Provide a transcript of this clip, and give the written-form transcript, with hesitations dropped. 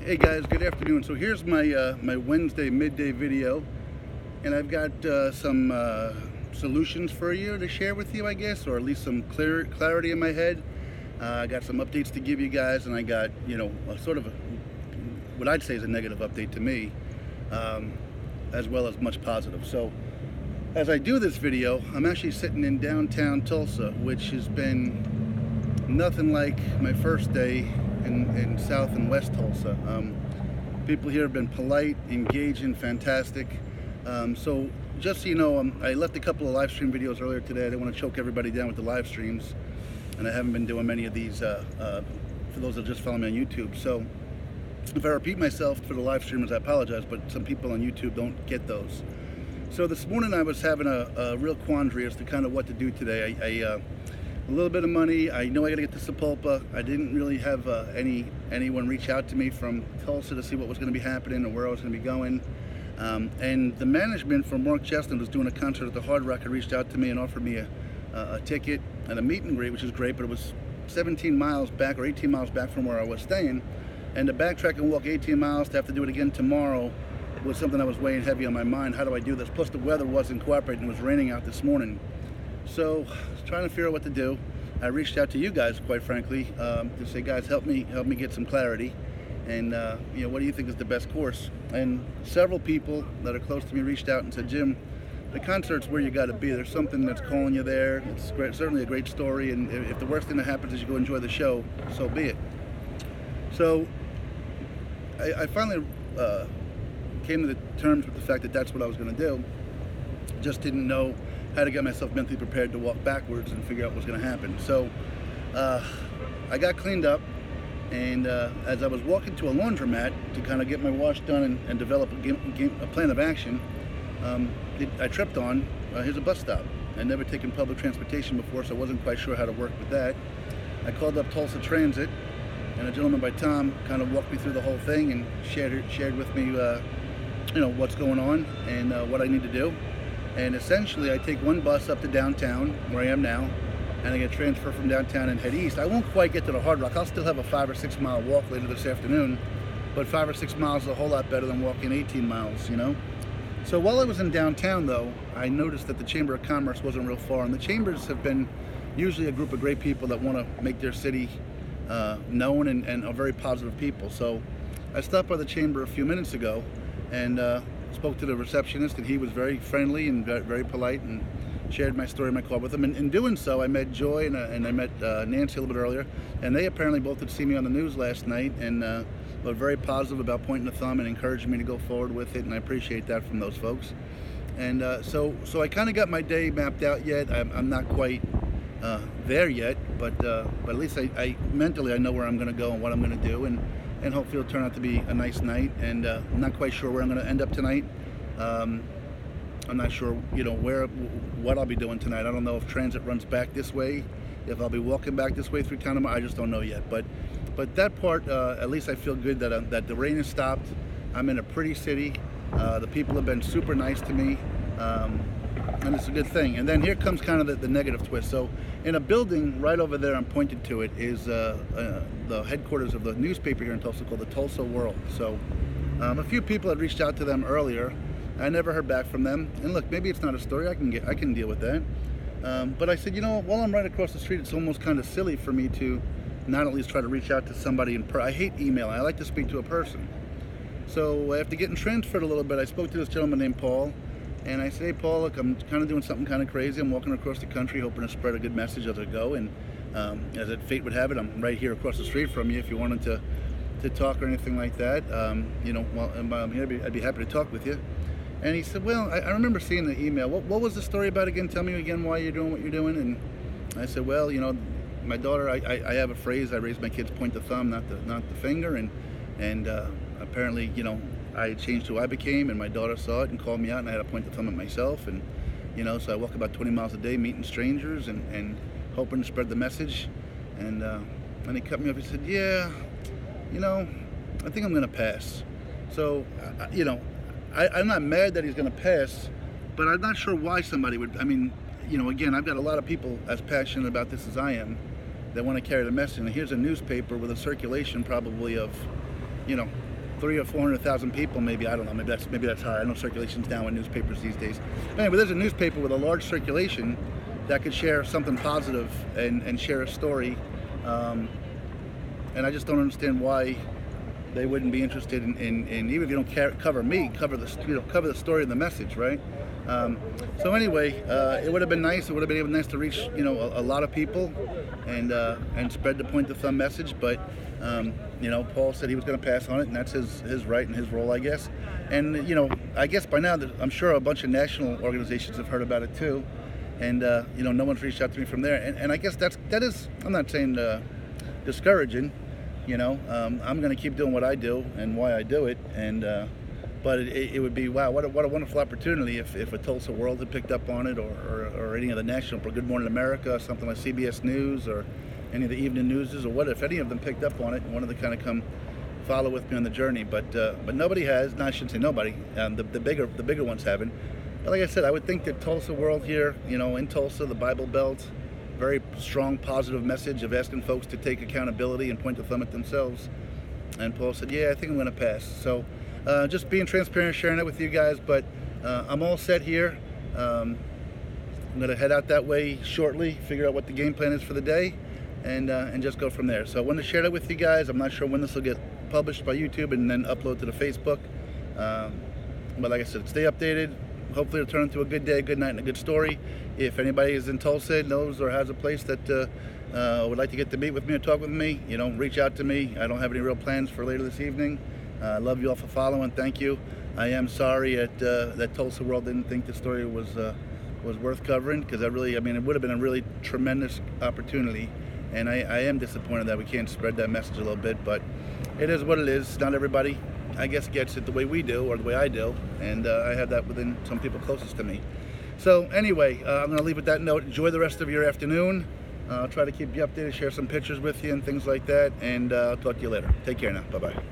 Hey guys, good afternoon. So here's my my Wednesday midday video, and I've got some solutions for you to share with you, I guess, or at least some clarity in my head. I got some updates to give you guys, and I got a sort of what I'd say is a negative update to me, as well as much positive. So as I do this video, I'm actually sitting in downtown Tulsa, which has been nothing like my first day in South and West Tulsa. People here have been polite, engaging, fantastic. So just so you know, I left a couple of live stream videos earlier today. I didn't want to choke everybody down with the live streams, and I haven't been doing many of these for those that just follow me on YouTube. So if I repeat myself for the live streamers, I apologize, but some people on YouTube don't get those. So this morning I was having a real quandary as to kind of what to do today. A little bit of money. I know I got to get to Sapulpa. I didn't really have anyone reach out to me from Tulsa to see what was going to be happening or where I was going to be going. And the management from Mark Chestnut was doing a concert at the Hard Rock. Had reached out to me and offered me a ticket and a meet and greet, which is great, but it was 17 miles back or 18 miles back from where I was staying. And to backtrack and walk 18 miles to have to do it again tomorrow was something that was weighing heavy on my mind. How do I do this? Plus the weather wasn't cooperating. It was raining out this morning. So I was trying to figure out what to do. I reached out to you guys, quite frankly, to say, guys, help me get some clarity, and what do you think is the best course? And several people that are close to me reached out and said, Jim, the concert's where you got to be. There's something that's calling you there. It's great, certainly a great story, and if the worst thing that happens is you go enjoy the show, so be it. So I finally came to the terms with the fact that that's what I was going to do. Just didn't know how to get myself mentally prepared to walk backwards and figure out what's going to happen. So I got cleaned up, and as I was walking to a laundromat to kind of get my wash done and develop a plan of action, I tripped on, here's a bus stop. I'd never taken public transportation before, so I wasn't quite sure how to work with that. I called up Tulsa Transit, and a gentleman by Tom kind of walked me through the whole thing and shared with me what's going on and what I need to do. And essentially I take one bus up to downtown where I am now, and I get transferred from downtown and head east. I won't quite get to the Hard Rock. I'll still have a 5 or 6 mile walk later this afternoon, but 5 or 6 miles is a whole lot better than walking 18 miles, So while I was in downtown though, I noticed that the Chamber of Commerce wasn't real far, and the chambers have been usually a group of great people that want to make their city known and are very positive people. So I stopped by the chamber a few minutes ago and spoke to the receptionist, and he was very friendly and very polite and shared my story in my car with him. And in doing so, I met Joy and I met Nancy a little bit earlier, and they apparently both had seen me on the news last night and were very positive about pointing the thumb and encouraging me to go forward with it, and I appreciate that from those folks. And so I kind of got my day mapped out yet. I'm not quite there yet, but at least I mentally I know where I'm going to go and what I'm going to do, and hopefully it'll turn out to be a nice night. And I'm not quite sure where I'm going to end up tonight. I'm not sure, what I'll be doing tonight. I don't know if transit runs back this way, if I'll be walking back this way through town. I just don't know yet. But that part, at least I feel good that the rain has stopped. I'm in a pretty city. The people have been super nice to me, and it's a good thing. And then here comes kind of the negative twist. So in a building right over there, I'm pointed to it, is the headquarters of the newspaper here in Tulsa called the Tulsa World. So a few people had reached out to them earlier. I never heard back from them. And look, maybe it's not a story. I can deal with that. But I said, while I'm right across the street, it's almost kind of silly for me to not at least try to reach out to somebody in person. I hate email. I like to speak to a person. So after getting transferred a little bit, I spoke to this gentleman named Paul. And I said, hey, Paul, look, I'm kind of doing something kind of crazy. I'm walking across the country hoping to spread a good message as I go. And as fate would have it, I'm right here across the street from you if you wanted to talk or anything like that. Well, I'm here, I'd be happy to talk with you. And he said, well, I remember seeing the email. What was the story about again? Tell me again why you're doing what you're doing. And I said, well, my daughter, I have a phrase. I raise my kids point the thumb, not the finger. And apparently, I changed who I became, and my daughter saw it and called me out, and I had to point the thumb at myself. And so I walk about 20 miles a day meeting strangers and hoping to spread the message. And he cut me off. He said, yeah, I think I'm going to pass. So, I'm not mad that he's going to pass, but I'm not sure why somebody would. Again, I've got a lot of people as passionate about this as I am that want to carry the message. And here's a newspaper with a circulation probably of, 300,000 or 400,000 people, maybe. I don't know. Maybe that's higher. I know circulation's down with newspapers these days. But anyway, there's a newspaper with a large circulation that could share something positive and share a story. And I just don't understand why they wouldn't be interested in even if you don't cover me, cover the story and the message, right? So anyway, it would have been nice. It would have been nice to reach a lot of people and spread the point of thumb message. But Paul said he was going to pass on it, and that's his right and his role, I guess. And I guess by now I'm sure a bunch of national organizations have heard about it too. And no one's reached out to me from there. And I guess that is, I'm not saying discouraging. I'm going to keep doing what I do and why I do it. And but it would be, wow, what a wonderful opportunity if a Tulsa World had picked up on it, or any of the national, or Good Morning America, or something like CBS News, or any of the evening newses, or what if any of them picked up on it and wanted to kind of come follow with me on the journey. But nobody has. No, I shouldn't say nobody. The bigger ones haven't. But like I said, I would think that Tulsa World here, in Tulsa, the Bible Belt, very strong positive message of asking folks to take accountability and point the thumb at themselves. And Paul said, yeah, I think I'm going to pass. So just being transparent, sharing it with you guys. But I'm all set here. I'm going to head out that way shortly, figure out what the game plan is for the day, and just go from there. So I wanted to share that with you guys. I'm not sure when this will get published by YouTube and then upload to the Facebook. But like I said, stay updated. Hopefully it'll turn into a good day, a good night, and a good story. If anybody is in Tulsa, knows or has a place that would like to get to meet with me or talk with me, reach out to me. I don't have any real plans for later this evening. I love you all for following. Thank you. I am sorry that Tulsa World didn't think the story was worth covering, because it would have been a really tremendous opportunity. And I am disappointed that we can't spread that message a little bit, but it is what it is. Not everybody, I guess, gets it the way we do, or the way I do, and I have that within some people closest to me. So anyway, I'm going to leave with that note. Enjoy the rest of your afternoon. I'll try to keep you updated, share some pictures with you and things like that, and I'll talk to you later. Take care now. Bye-bye.